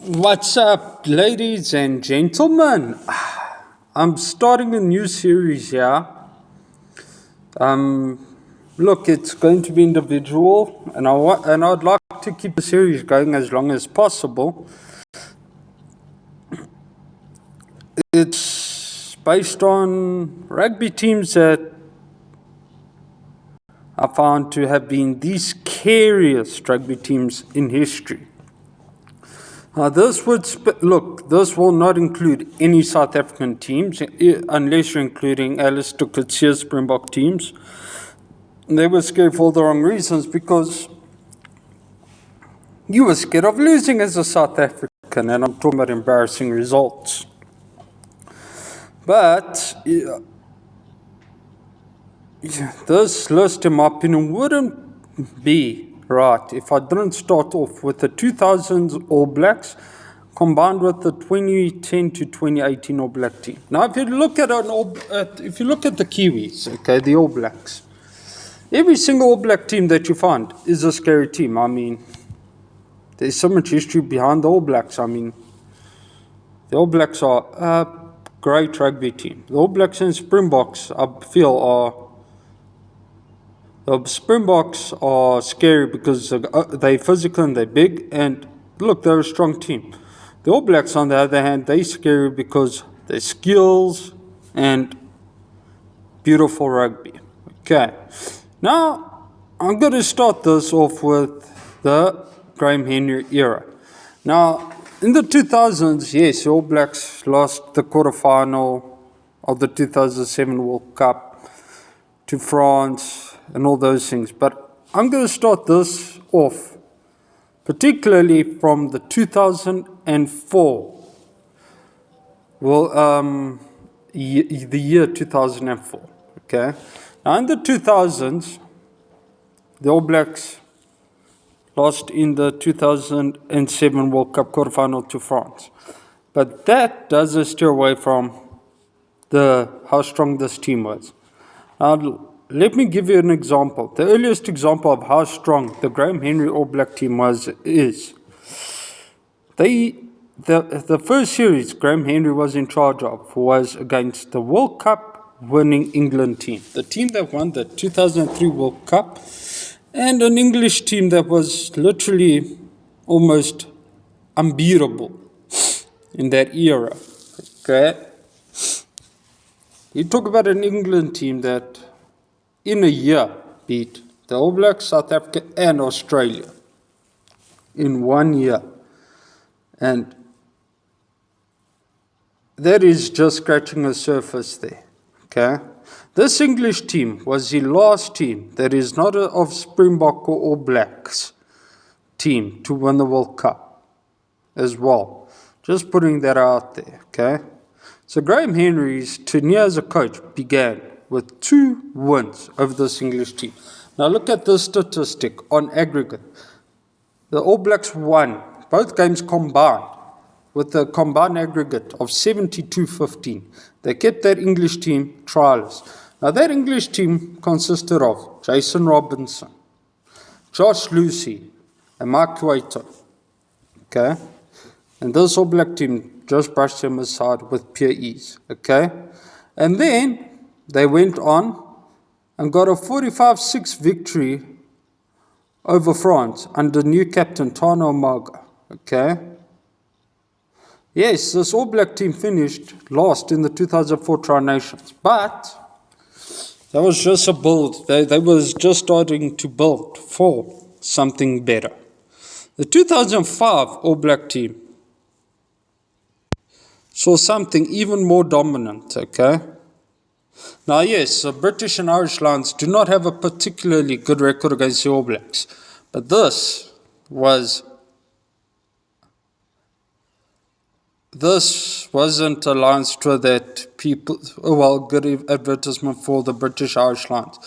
What's up, ladies and gentlemen? I'm starting a new series here. Look, it's going to be individual, and I'd like to keep the series going as long as possible. It's based on rugby teams that I found to have been the scariest rugby teams in history. This will not include any South African teams, unless you're including Alice Coetzee Springbok teams. They were scared for the wrong reasons, because you were scared of losing as a South African, and I'm talking about embarrassing results. But this list, in my opinion, wouldn't be right if I didn't start off with the 2000s All Blacks combined with the 2010 to 2018 All Black team. Now, if you look at the Kiwis, okay, the All Blacks, every single All Black team that you find is a scary team. I mean, there's so much history behind the All Blacks. I mean, the All Blacks are a great rugby team. The All Blacks and Springboks, I feel, are... The Springboks are scary because they're physical and they're big, and look, they're a strong team. The All Blacks, on the other hand, they're scary because they're skills and beautiful rugby. Okay, now I'm going to start this off with the Graham Henry era. Now, in the 2000s, yes, the All Blacks lost the quarterfinal of the 2007 World Cup to France and all those things. But I'm going to start this off, particularly from the 2004. The year 2004. Okay. Now, in the 2000s, the All Blacks lost in the 2007 World Cup quarterfinal to France. But that doesn't steer away from how strong this team was. Now, let me give you an example. The earliest example of how strong the Graham Henry All Black team is the first series Graham Henry was in charge of was against the World Cup winning England team, the team that won the 2003 World Cup, and an English team that was literally almost unbeatable in that era. Okay, you talk about an England team that in a year beat the All Blacks, South Africa, and Australia in 1 year. And that is just scratching the surface there. Okay? This English team was the last team that is not of Springbok or All Blacks team to win the World Cup as well. Just putting that out there. Okay? So Graham Henry's tenure as a coach began with 2 wins over this English team. Now look at this statistic on aggregate. The All Blacks won both games combined with a combined aggregate of 72-15. They kept that English team trialless. Now that English team consisted of Jason Robinson, Josh Lucy, and Mark Cueto. Okay? And this All Black team just brushed him aside with pure ease. Okay? And then they went on and got a 45-6 victory over France under new captain Tano Maga. Okay? Yes, this All Black team finished last in the 2004 Tri-Nations, but that was just a build. They was just starting to build for something better. The 2005 All Black team saw something even more dominant. Okay? Now, yes, the British and Irish Lions do not have a particularly good record against the All Blacks, but this wasn't a Lions tour that good advertisement for the British Irish Lions.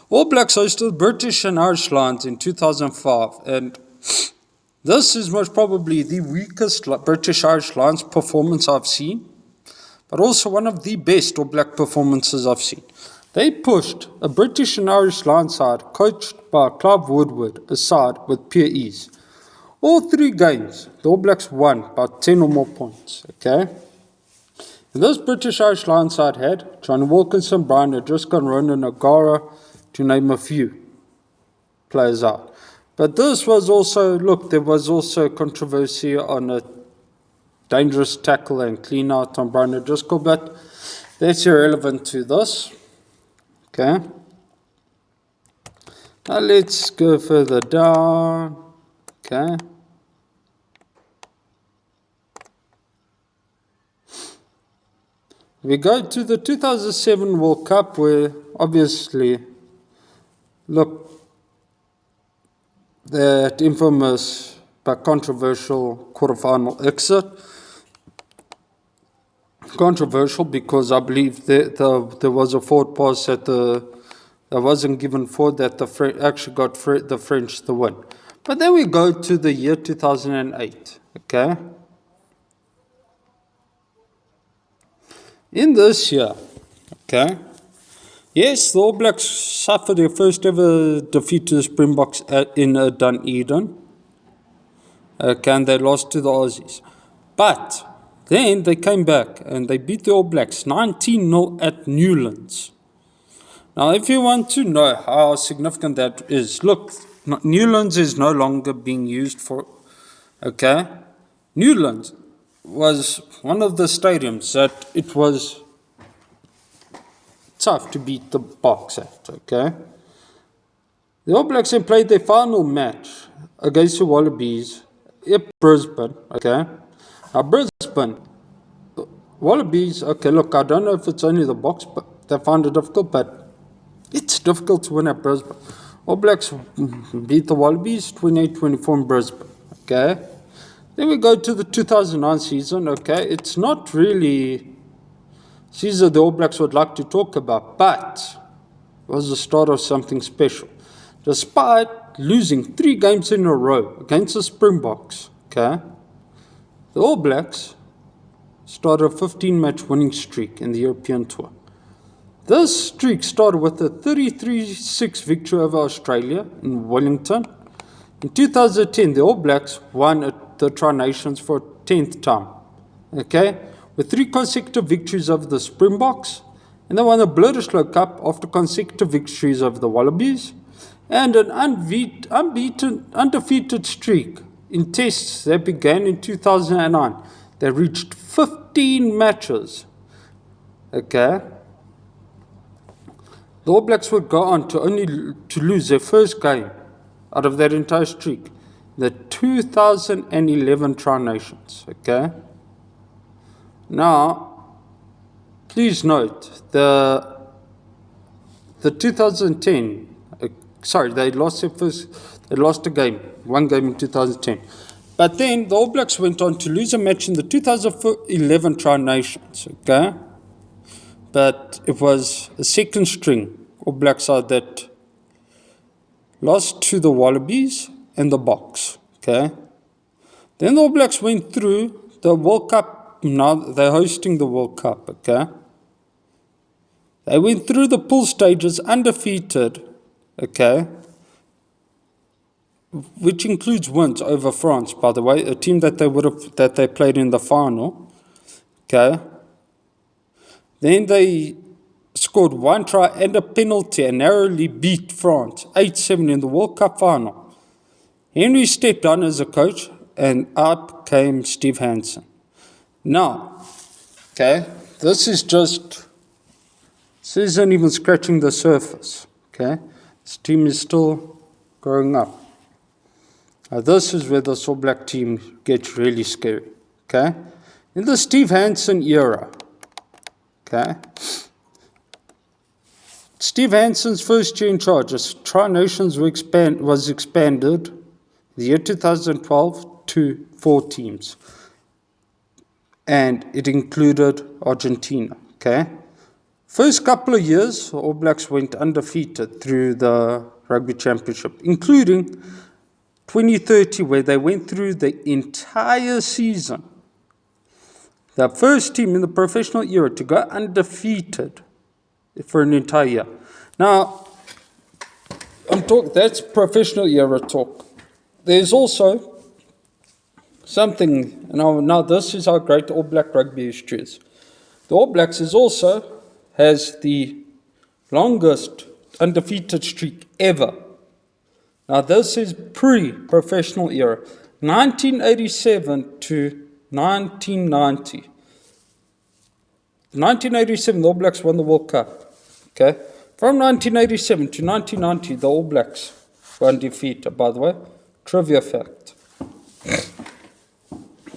All Blacks hosted British and Irish Lions in 2005, and this is most probably the weakest British Irish Lions performance I've seen, but also one of the best All Black performances I've seen. They pushed a British and Irish Lions side, coached by Clive Woodward, aside with pure ease. All 3 games, the All Blacks won by 10 or more points, okay? And this British Irish Lions side had Johnny Wilkinson, Brian O'Driscoll, and Ronan O'Gara, to name a few players out. But this was also, look, there was also controversy on a dangerous tackle and clean out on Brian O'Driscoll, but that's irrelevant to this. Okay. Now let's go further down. Okay. We go to the 2007 World Cup where obviously, look, that infamous but controversial quarterfinal exit. Controversial because I believe there was a forward pass that wasn't given forward that actually got the French the win. But then we go to the year 2008, okay? In this year, okay, yes, the All Blacks suffered their first ever defeat to the Springboks in Dunedin. Okay, and they lost to the Aussies. But then they came back and they beat the All Blacks 19-0 at Newlands. Now, if you want to know how significant that is, look, Newlands is no longer being used for, okay? Newlands was one of the stadiums that it was tough to beat the Boks at, okay? The All Blacks then played their final match against the Wallabies at Brisbane, okay? Now, Brisbane, Wallabies, okay, look, I don't know if it's only the Boks, but they found it difficult, but it's difficult to win at Brisbane. All Blacks beat the Wallabies 28-24 in Brisbane, okay? Then we go to the 2009 season, okay? It's not really season the All Blacks would like to talk about, but it was the start of something special. Despite losing 3 games in a row against the Springboks, okay? The All Blacks started a 15-match winning streak in the European Tour. This streak started with a 33-6 victory over Australia in Wellington. In 2010, the All Blacks won at the Tri-Nations for a 10th time, okay, with 3 consecutive victories over the Springboks, and they won the Bledisloe Cup after consecutive victories over the Wallabies, and an undefeated streak in tests that began in 2009. They reached 15 matches, okay. The All Blacks would go on to lose their first game out of that entire streak, the 2011 Tri-Nations, okay? Now, please note, the 2010, they lost a game, 1 game in 2010. But then the All Blacks went on to lose a match in the 2011 Tri-Nations, okay? But it was a second string All Black side that lost to the Wallabies and the Boks, okay? Then the All Blacks went through the World Cup. Now they're hosting the World Cup, okay? They went through the pool stages undefeated, okay? Which includes wins over France, by the way, a team that they played in the final, okay? Then they scored 1 try and a penalty and narrowly beat France 8-7 in the World Cup final. Henry stepped down as a coach and out came Steve Hansen. Now, okay, this isn't even scratching the surface, okay? This team is still growing up. Now, this is where the All Black team gets really scary, okay? In the Steve Hansen era, okay, Steve Hansen's first year in charge, as Tri-Nations was expanded in the year 2012 to 4 teams. And it included Argentina, okay? First couple of years, All Blacks went undefeated through the Rugby Championship, including 2030, where they went through the entire season. The first team in the professional era to go undefeated for an entire year. Now, that's professional era talk. There's also something. Now this is how great All Black rugby history is. The All Blacks has the longest undefeated streak ever. Now this is pre-professional era, 1987 to 1990. 1987, the All Blacks won the World Cup. Okay, from 1987 to 1990, the All Blacks were undefeated. By the way, trivia fact.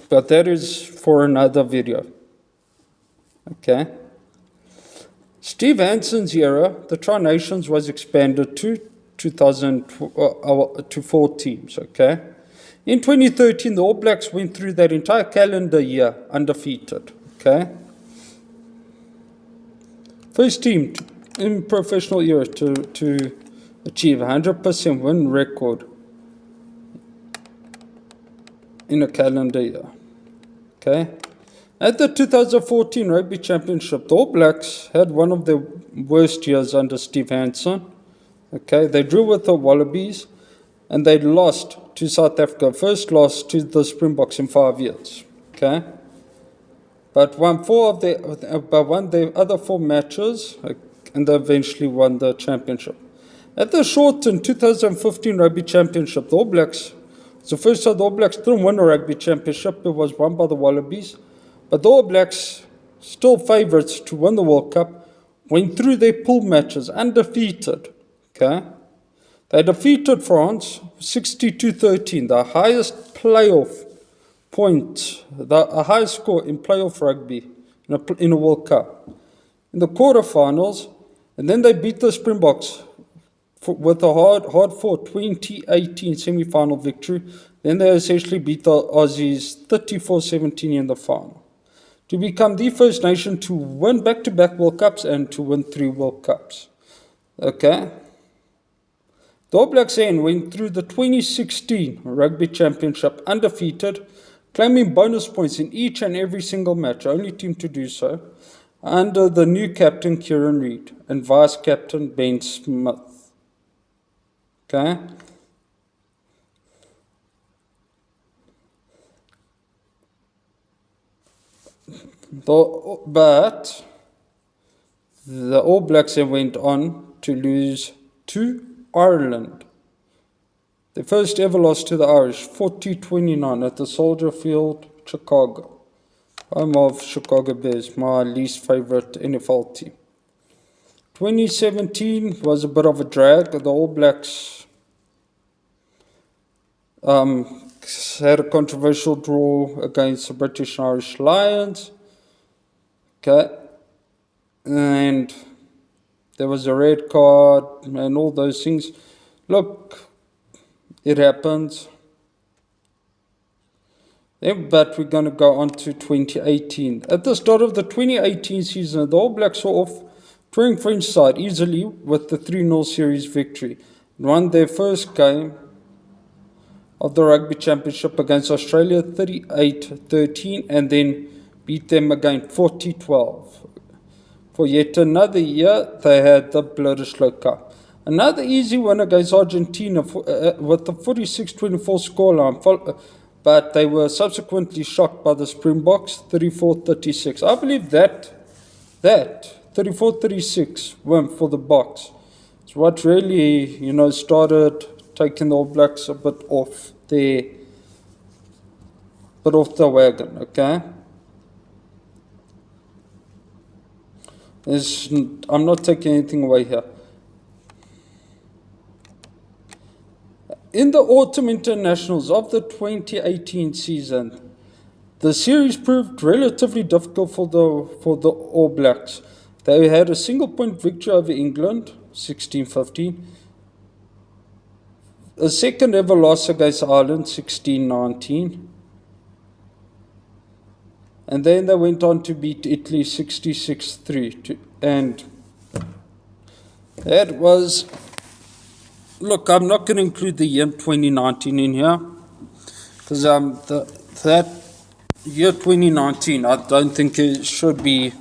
But that is for another video. Okay. Steve Hanson's era, the Tri Nations was expanded to 4 teams. Okay. In 2013, the All Blacks went through that entire calendar year undefeated. Okay. First team in professional era to achieve 100% win record in a calendar year. Okay. At the 2014 Rugby Championship, the All Blacks had one of their worst years under Steve Hansen. Okay, they drew with the Wallabies and they lost to South Africa. First loss to the Springboks in 5 years. Okay, but won the other 4 matches and they eventually won the championship. At the shortened 2015 Rugby Championship, the All Blacks, it's the first time the All Blacks didn't win a Rugby Championship. It was won by the Wallabies. But the All Blacks, still favourites to win the World Cup, went through their pool matches undefeated. Okay, they defeated France 62-13, the highest playoff point, the highest score in playoff rugby in a World Cup. In the quarterfinals, and then they beat the Springboks with a hard-fought 2018 semi-final victory. Then they essentially beat the Aussies 34-17 in the final, to become the first nation to win back-to-back World Cups and to win 3 World Cups. Okay. The All Blacks then went through the 2016 Rugby Championship undefeated, claiming bonus points in each and every single match, only team to do so, under the new captain Kieran Reid and vice-captain Ben Smith. Okay. But the All Blacks then went on to lose to Ireland. The first ever loss to the Irish, 40-29 at the Soldier Field, Chicago. Home of Chicago Bears, my least favourite NFL team. 2017 was a bit of a drag. The All Blacks had a controversial draw against the British and Irish Lions. Okay, and there was a red card and all those things. Look, it happens. Yeah, but we're going to go on to 2018. At the start of the 2018 season, the All Blacks were off touring French side easily with the 3-0 series victory. Won their first game of the Rugby Championship against Australia 38-13 and then beat them again 40-12. For yet another year, they had the Bledisloe Cup. Another easy win against Argentina with the 46-24 scoreline, but they were subsequently shocked by the Springboks 34-36. I believe that 34-36 win for the Boks is what really, started taking the All Blacks a bit off the wagon, okay? I'm not taking anything away here. In the autumn internationals of the 2018 season, the series proved relatively difficult for the All Blacks. They had a single-point victory over England, 16-15. A second ever loss against Ireland, 16-19. And then they went on to beat Italy 66-3. And that was... Look, I'm not going to include the year 2019 in here. Because that year 2019, I don't think it should be...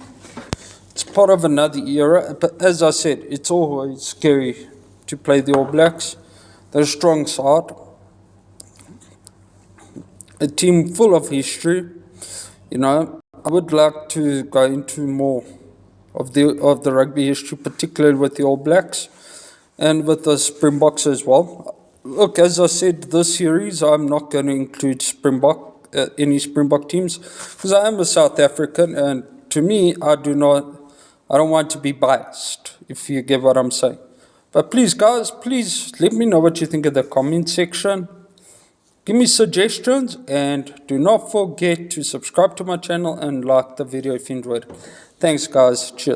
It's part of another era. But as I said, it's always scary to play the All Blacks. They're a strong side. a team full of history. You know, I would like to go into more of the rugby history, particularly with the All Blacks and with the Springboks as well. Look, as I said, this series I'm not going to include any Springbok teams, because I am a South African, and to me, I don't want to be biased, if you get what I'm saying. But please, guys, please let me know what you think in the comment section. Give me suggestions, and do not forget to subscribe to my channel and like the video if you enjoyed it. Thanks, guys. Cheers.